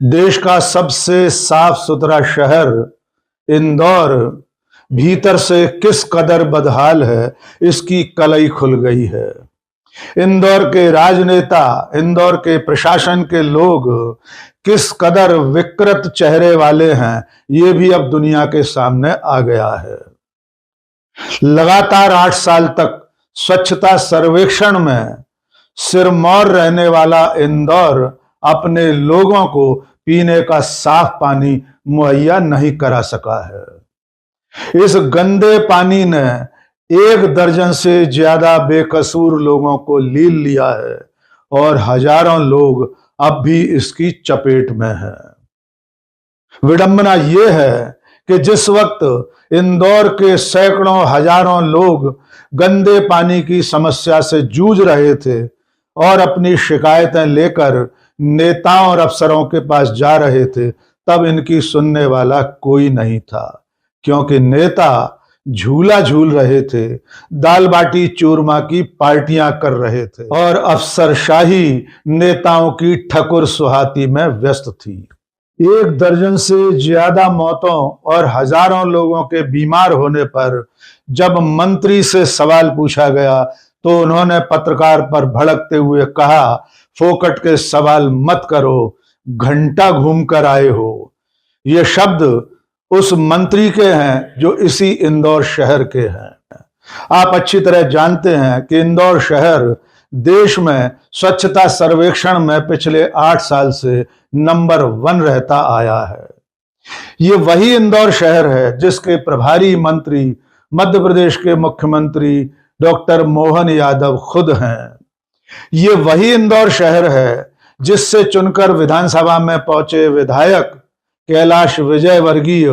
देश का सबसे साफ सुथरा शहर इंदौर भीतर से किस कदर बदहाल है, इसकी कलई खुल गई है। इंदौर के राजनेता, इंदौर के प्रशासन के लोग किस कदर विकृत चेहरे वाले हैं, ये भी अब दुनिया के सामने आ गया है। लगातार 8 साल तक स्वच्छता सर्वेक्षण में सिरमौर रहने वाला इंदौर अपने लोगों को पीने का साफ पानी मुहैया नहीं करा सका है। इस गंदे पानी ने 1 दर्जन से ज्यादा बेकसूर लोगों को लील लिया है और हजारों लोग अब भी इसकी चपेट में हैं। विडंबना यह है कि जिस वक्त इंदौर के सैकड़ों हजारों लोग गंदे पानी की समस्या से जूझ रहे थे और अपनी शिकायतें लेकर नेताओं और अफसरों के पास जा रहे थे, तब इनकी सुनने वाला कोई नहीं था, क्योंकि नेता झूला झूल रहे थे, दाल बाटी चूरमा की पार्टियां कर रहे थे और अफसरशाही नेताओं की ठकुर सुहाती में व्यस्त थी। 1 दर्जन से ज्यादा मौतों और हजारों लोगों के बीमार होने पर जब मंत्री से सवाल पूछा गया तो उन्होंने पत्रकार पर भड़कते हुए कहा, फोकट के सवाल मत करो, घंटा घूम कर आए हो। ये शब्द उस मंत्री के हैं जो इसी इंदौर शहर के हैं। आप अच्छी तरह जानते हैं कि इंदौर शहर देश में स्वच्छता सर्वेक्षण में पिछले 8 साल से नंबर 1 रहता आया है। ये वही इंदौर शहर है जिसके प्रभारी मंत्री मध्य प्रदेश के मुख्यमंत्री डॉक्टर मोहन यादव खुद हैं। ये वही इंदौर शहर है जिससे चुनकर विधानसभा में पहुंचे विधायक कैलाश विजयवर्गीय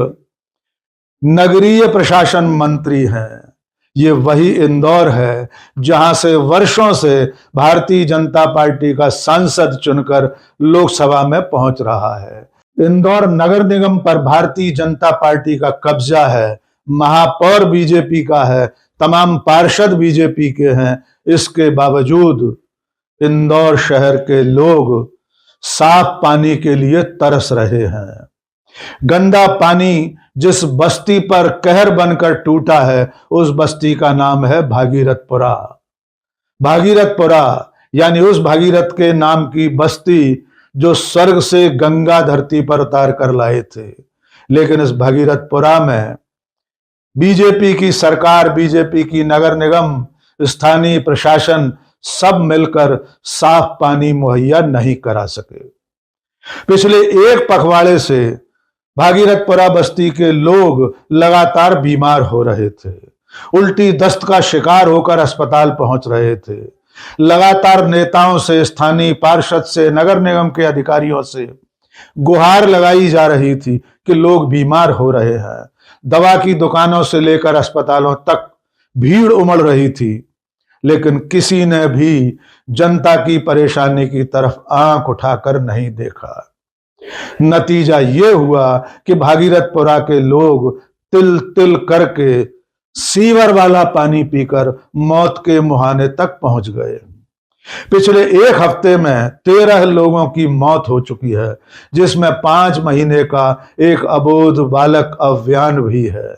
नगरीय प्रशासन मंत्री हैं। ये वही इंदौर है जहां से वर्षों से भारतीय जनता पार्टी का सांसद चुनकर लोकसभा में पहुंच रहा है। इंदौर नगर निगम पर भारतीय जनता पार्टी का कब्जा है, महापौर बीजेपी का है, तमाम पार्षद बीजेपी के हैं। इसके बावजूद इंदौर शहर के लोग साफ पानी के लिए तरस रहे हैं। गंदा पानी जिस बस्ती पर कहर बनकर टूटा है, उस बस्ती का नाम है भागीरथपुरा। भागीरथपुरा यानी उस भागीरथ के नाम की बस्ती जो स्वर्ग से गंगा धरती पर उतार कर लाए थे। लेकिन इस भागीरथपुरा में बीजेपी की सरकार, बीजेपी की नगर निगम, स्थानीय प्रशासन सब मिलकर साफ पानी मुहैया नहीं करा सके। पिछले 1 पखवाड़े से भागीरथपुरा बस्ती के लोग लगातार बीमार हो रहे थे, उल्टी दस्त का शिकार होकर अस्पताल पहुंच रहे थे। लगातार नेताओं से, स्थानीय पार्षद से, नगर निगम के अधिकारियों से गुहार लगाई जा रही थी कि लोग बीमार हो रहे हैं। दवा की दुकानों से लेकर अस्पतालों तक भीड़ उमड़ रही थी, लेकिन किसी ने भी जनता की परेशानी की तरफ आंख उठाकर नहीं देखा। नतीजा यह हुआ कि भागीरथपुरा के लोग तिल तिल करके सीवर वाला पानी पीकर मौत के मुहाने तक पहुंच गए। पिछले 1 हफ्ते में 13 लोगों की मौत हो चुकी है, जिसमें 5 महीने का एक अबोध बालक अव्यान भी है।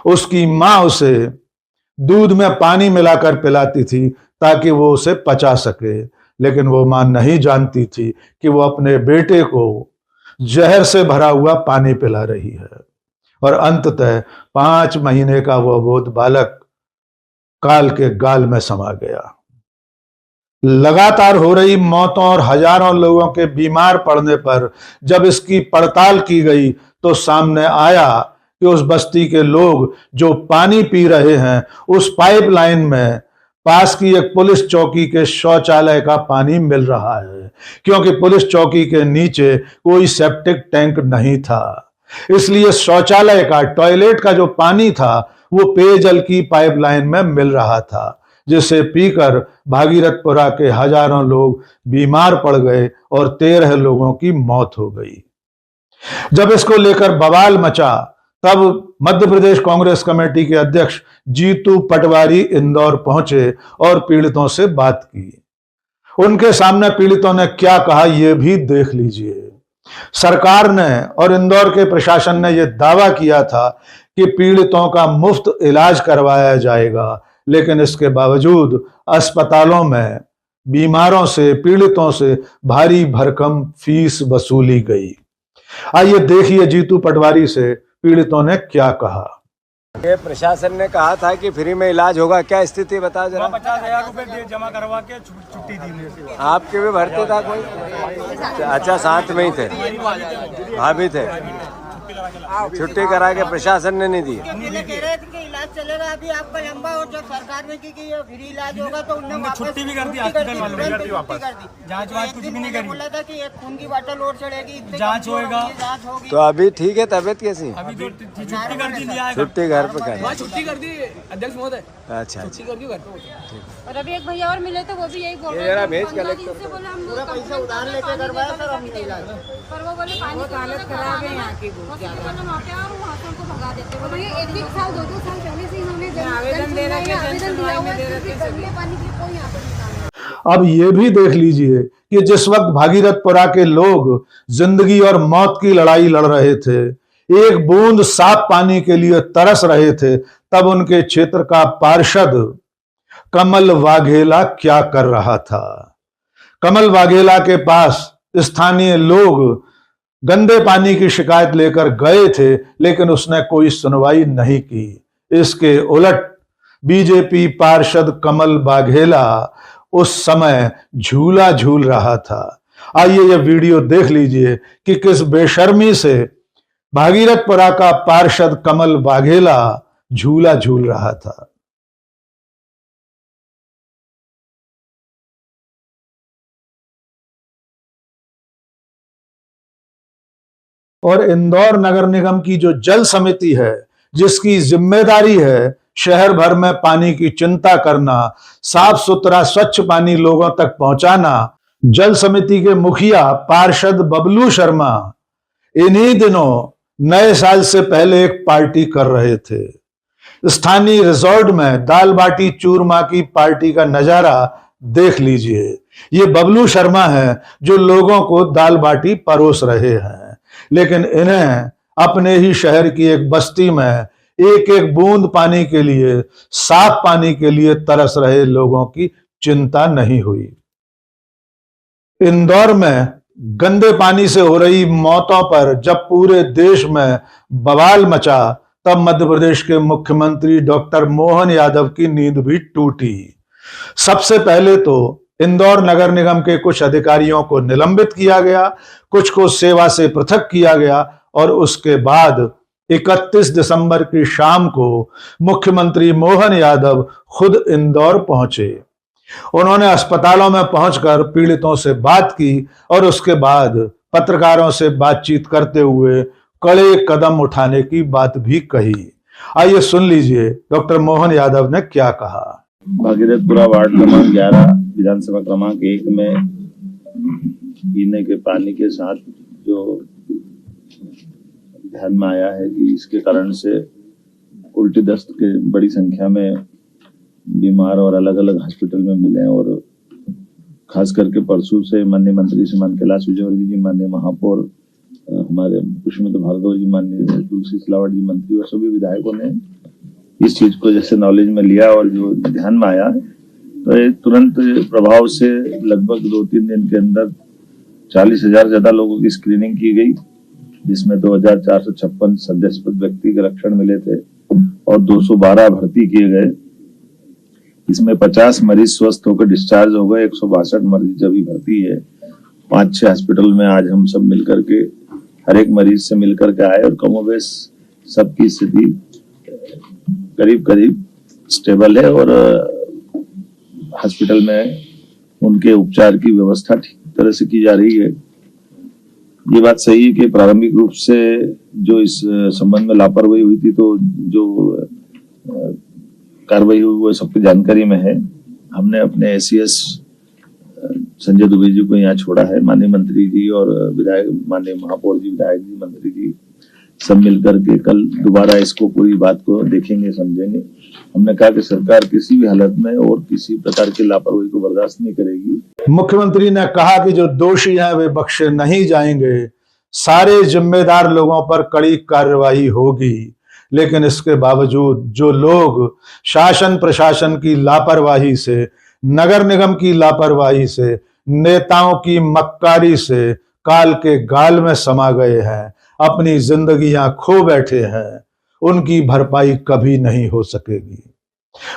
उसकी मां उसे दूध में पानी मिलाकर पिलाती थी ताकि वो उसे पचा सके, लेकिन वो मां नहीं जानती थी कि वो अपने बेटे को जहर से भरा हुआ पानी पिला रही है। और अंततः 5 महीने का वो अबोध बालक काल के गाल में समा गया। लगातार हो रही मौतों और हजारों लोगों के बीमार पड़ने पर जब इसकी पड़ताल की गई तो सामने आया कि उस बस्ती के लोग जो पानी पी रहे हैं, उस पाइपलाइन में पास की एक पुलिस चौकी के शौचालय का पानी मिल रहा है, क्योंकि पुलिस चौकी के नीचे कोई सेप्टिक टैंक नहीं था। इसलिए शौचालय का, टॉयलेट का जो पानी था वो पेयजल की पाइपलाइन में मिल रहा था, जिसे पीकर भागीरथपुरा के हजारों लोग बीमार पड़ गए और 13 लोगों की मौत हो गई। जब इसको लेकर बवाल मचा तब मध्य प्रदेश कांग्रेस कमेटी के अध्यक्ष जीतू पटवारी इंदौर पहुंचे और पीड़ितों से बात की। उनके सामने पीड़ितों ने क्या कहा, यह भी देख लीजिए। सरकार ने और इंदौर के प्रशासन ने यह दावा किया था कि पीड़ितों का मुफ्त इलाज करवाया जाएगा, लेकिन इसके बावजूद अस्पतालों में बीमारों से, पीड़ितों से भारी भरकम फीस वसूली गई। आइए देखिए जीतू पटवारी से पीड़ितों ने क्या कहा। ये प्रशासन ने कहा था कि फ्री में इलाज होगा, क्या स्थिति बताओ जरा। 50,000 रुपए जमा करवा के छुट्टी दी मुझे। आपके भी भरते था कोई? अच्छा, साथ में ही थे, भाभी थे, छुट्टी करा के प्रशासन ने नहीं दी। कह रहे थे कि इलाज चलेगा अभी आपका लंबा, और जब सरकार ने की कि ये फ्री इलाज होगा तो उन्होंने छुट्टी भी कर दी, हॉस्पिटल वालों ने जांच वाच कुछ भी नहीं करी। बोला था कि एक खून की बोतल और चढ़ेगी, जांच होएगा, जांच होगी। तो अभी ठीक है, तबीयत कैसी? अभी तो छुट्टी कर दी, लिया है छुट्टी घर पे कर। छुट्टी कर दी अध्यक्ष महोदय, अच्छा, छुट्टी कर दी घर। और अभी एक भैया और मिले थे, वो भी यही बोल ये जरा रहे भेज थे, कलेक्टर 15 दिन से बोले हम पूरा पैसा उधार लेके करवाया सर हमने इलाज, पर वो बोले पानी की हालत खराब है यहाँ की, हॉस्पिटल में आते हैं और वहाँ से उनको भगा देते हैं। ये एक साल 2 साल पहले से इन्होंने आवेदन दे रखे, आवेदन दिया हुआ है, गंदे पानी की कोई यहाँ पर। अब ये भी देख लीजिए कि जिस वक्त भागीरथपुरा के लोग जिंदगी और मौत की लड़ाई लड़ रहे थे, एक बूंद साफ पानी के लिए तरस रहे थे, तब उनके क्षेत्र का पार्षद कमल वाघेला क्या कर रहा था। कमल वाघेला के पास स्थानीय लोग गंदे पानी की शिकायत लेकर गए थे, लेकिन उसने कोई सुनवाई नहीं की। इसके उलट बीजेपी पार्षद कमल वाघेला उस समय झूला झूल रहा था। आइए यह वीडियो देख लीजिए कि किस बेशर्मी से भागीरथपुरा का पार्षद कमल वाघेला झूला झूल रहा था। और इंदौर नगर निगम की जो जल समिति है, जिसकी जिम्मेदारी है शहर भर में पानी की चिंता करना, साफ सुथरा स्वच्छ पानी लोगों तक पहुंचाना, जल समिति के मुखिया पार्षद बबलू शर्मा इन्हीं दिनों नए साल से पहले एक पार्टी कर रहे थे। स्थानीय रिजॉर्ट में दाल बाटी चूरमा की पार्टी का नजारा देख लीजिए। ये बबलू शर्मा है जो लोगों को दाल बाटी परोस रहे हैं, लेकिन इन्हें अपने ही शहर की एक बस्ती में एक एक बूंद पानी के लिए, साफ पानी के लिए तरस रहे लोगों की चिंता नहीं हुई। इंदौर में गंदे पानी से हो रही मौतों पर जब पूरे देश में बवाल मचा, तब मध्य प्रदेश के मुख्यमंत्री डॉक्टर मोहन यादव की नींद भी टूटी। सबसे पहले तो इंदौर नगर निगम के कुछ अधिकारियों को निलंबित किया गया, कुछ को सेवा से पृथक किया गया, और उसके बाद 31 दिसंबर की शाम को मुख्यमंत्री मोहन यादव खुद इंदौर पहुंचे। उन्होंने अस्पतालों में पहुंचकर पीड़ितों से बात की और उसके बाद पत्रकारों से बातचीत करते हुए कड़े कदम उठाने की बात भी कही। आइए सुन लीजिए डॉक्टर मोहन यादव ने क्या कहा। भागीरथपुरा वार्ड क्रमांक 11 विधानसभा क्रमांक 1 में पीने के पानी के साथ जो ध्यान में आया है कि इसके कारण से उल्टी दस्त के बड़ी संख्या में बीमार और अलग अलग हॉस्पिटल में मिले, और खास करके परसों से माननीय मंत्री श्रीमान कैलाश विजयवर्गीय जी, माननीय महापौर हमारे पुष्पमित्र भार्गव जी, माननीय तुलसी सिलावट जी मंत्री और सभी विधायकों ने इस चीज को जैसे नॉलेज में लिया और जो ध्यान में आया, तो ये तुरंत प्रभाव से लगभग 2-3 दिन के अंदर 40,000 ज्यादा लोगों की स्क्रीनिंग की गई, जिसमें 2,456 संदेहास्पद व्यक्ति के लक्षण मिले थे और 212 भर्ती किए गए। इसमें 50 मरीज स्वस्थ होकर डिस्चार्ज हो गए, 162 मरीज अभी भर्ती है। 5-6 हॉस्पिटल में आज हम सब मिलकर के हर एक मरीज से मिलकर के आए, और कमोबेश सबकी स्थिति करीब करीब स्टेबल है, और हॉस्पिटल में उनके उपचार की व्यवस्था ठीक तरह से की जा रही है। ये बात सही है कि प्रारंभिक रूप से जो इस संबंध में लापरवाही हुई थी, तो जो कार्रवाई हुई वो सबकी जानकारी में है। हमने अपने एसीएस संजय दुबे जी को यहाँ छोड़ा है, माननीय मंत्री जी और विधायक, माननीय महापौर जी, विधायक जी, मंत्री जी सब मिलकर के कल दोबारा इसको पूरी बात को देखेंगे, समझेंगे। हमने कहा कि सरकार किसी भी हालत में और किसी प्रकार की लापरवाही को बर्दाश्त नहीं करेगी। मुख्यमंत्री ने कहा कि जो दोषी हैं वे बख्शे नहीं जाएंगे। सारे जिम्मेदार लोगों पर कड़ी कार्रवाई होगी। लेकिन इसके बावजूद जो लोग शासन प्रशासन की लापरवाही से, नगर निगम की लापरवाही से, नेताओं की मक्कारी से काल के गाल में समा गए हैं, अपनी जिंदगियां खो बैठे हैं, उनकी भरपाई कभी नहीं हो सकेगी।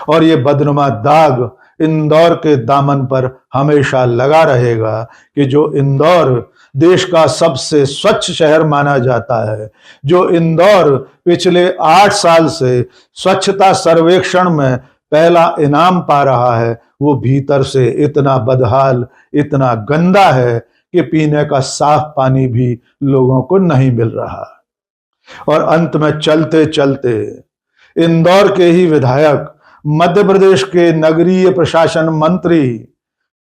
और ये बदनुमा दाग इंदौर के दामन पर हमेशा लगा रहेगा कि जो इंदौर देश का सबसे स्वच्छ शहर माना जाता है, जो इंदौर पिछले 8 साल से स्वच्छता सर्वेक्षण में पहला इनाम पा रहा है, वो भीतर से इतना बदहाल, इतना गंदा है कि पीने का साफ पानी भी लोगों को नहीं मिल रहा। और अंत में चलते चलते इंदौर के ही विधायक, मध्य प्रदेश के नगरीय प्रशासन मंत्री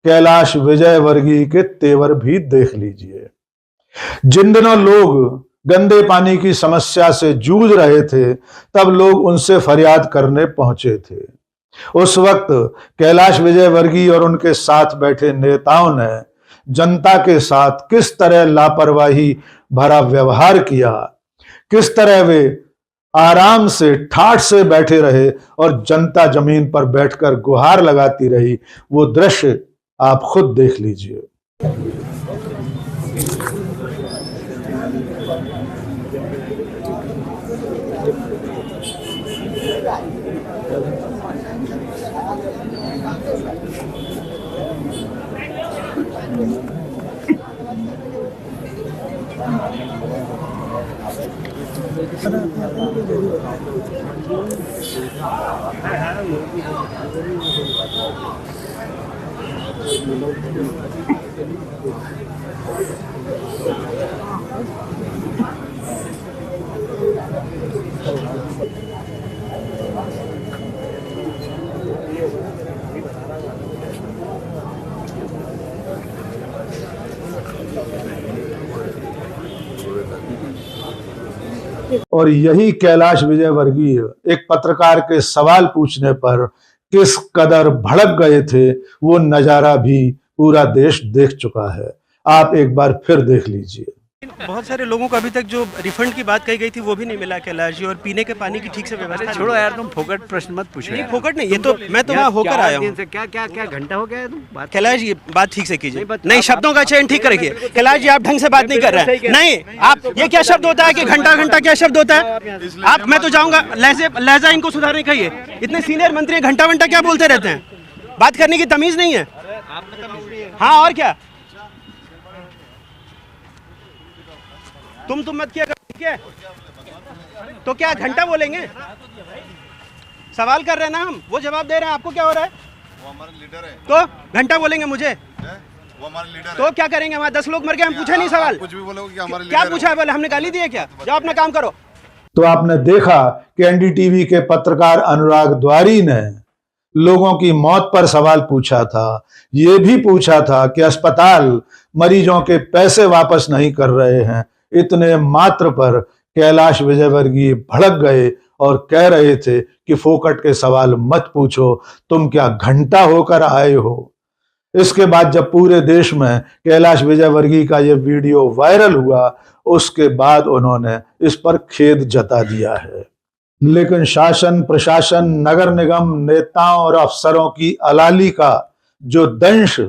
कैलाश विजयवर्गीय के तेवर भी देख लीजिए। जिन दिनों लोग गंदे पानी की समस्या से जूझ रहे थे, तब लोग उनसे फरियाद करने पहुंचे थे। उस वक्त कैलाश विजयवर्गीय और उनके साथ बैठे नेताओं ने जनता के साथ किस तरह लापरवाही भरा व्यवहार किया, किस तरह वे आराम से ठाठ से बैठे रहे और जनता जमीन पर बैठकर गुहार लगाती रही, वो दृश्य आप खुद देख लीजिए। और यही कैलाश विजयवर्गीय एक पत्रकार के सवाल पूछने पर किस कदर भड़क गए थे, वो नजारा भी पूरा देश देख चुका है। आप एक बार फिर देख लीजिए। बहुत सारे लोगों को अभी तक जो रिफंड की बात कही गई थी वो भी नहीं मिला कैलाश जी, और पीने के पानी की ठीक से व्यवस्था। छोड़ो यार, तुम फोकट प्रश्न मत पूछो। नहीं फोकट नहीं, ये तो मैं तो वहाँ होकर आया हूँ। क्या घंटा हो गया है तुम बात? कैलाश जी बात ठीक से कीजिए, नहीं शब्दों का चयन ठीक करिए। कैलाश जी आप ढंग से बात नहीं कर रहे हैं। नहीं आप, ये क्या शब्द होता है कि घंटा घंटा क्या शब्द होता है? आप, मैं तो जाऊँगा, लहजा इनको सुधारने कहिए। इतने सीनियर मंत्री घंटा घंटा क्या बोलते रहते हैं? बात करने की तमीज नहीं है। हाँ और क्या, तुम मत किया, ठीक है? तो क्या घंटा बोलेंगे? सवाल कर रहे हैं ना हम, वो जवाब दे रहे हैं, आपको क्या हो रहा है? वो हमारा लीडर है। तो घंटा बोलेंगे मुझे? वो हमारा लीडर तो है। क्या करेंगे? हमारे 10 लोग मर गए, हम पूछे नहीं सवाल? कुछ भी बोलोगे कि हमारे क्या पूछा है? बोले हमने गाली दी है क्या? जाओ अपना काम करो। तो आपने देखा कि एनडीटीवी के पत्रकार अनुराग द्वारी ने लोगों की मौत पर सवाल पूछा था। ये भी पूछा था कि अस्पताल मरीजों के पैसे वापस नहीं कर रहे हैं। इतने मात्र पर कैलाश विजयवर्गीय भड़क गए और कह रहे थे कि फोकट के सवाल मत पूछो, तुम क्या घंटा होकर आए हो। इसके बाद जब पूरे देश में कैलाश विजयवर्गीय का ये वीडियो वायरल हुआ, उसके बाद उन्होंने इस पर खेद जता दिया है। लेकिन शासन प्रशासन, नगर निगम, नेताओं और अफसरों की अलाली का जो दंश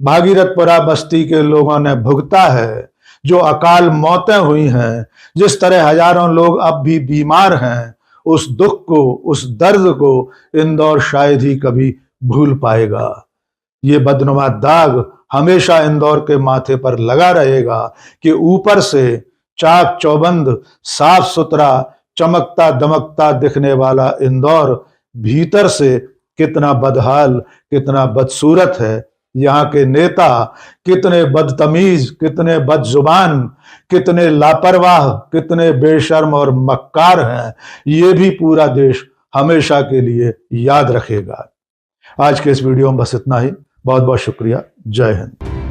भागीरथपुरा बस्ती के लोगों ने भुगता है, जो अकाल मौतें हुई हैं, जिस तरह हजारों लोग अब भी बीमार हैं, उस दुख को, उस दर्द को इंदौर शायद ही कभी भूल पाएगा। ये बदनुमा दाग हमेशा इंदौर के माथे पर लगा रहेगा कि ऊपर से चाक चौबंद, साफ सुथरा, चमकता दमकता दिखने वाला इंदौर भीतर से कितना बदहाल, कितना बदसूरत है। यहाँ के नेता कितने बदतमीज, कितने बदजुबान, कितने लापरवाह, कितने बेशर्म और मक्कार हैं, ये भी पूरा देश हमेशा के लिए याद रखेगा। आज के इस वीडियो में बस इतना ही। बहुत बहुत शुक्रिया। जय हिंद।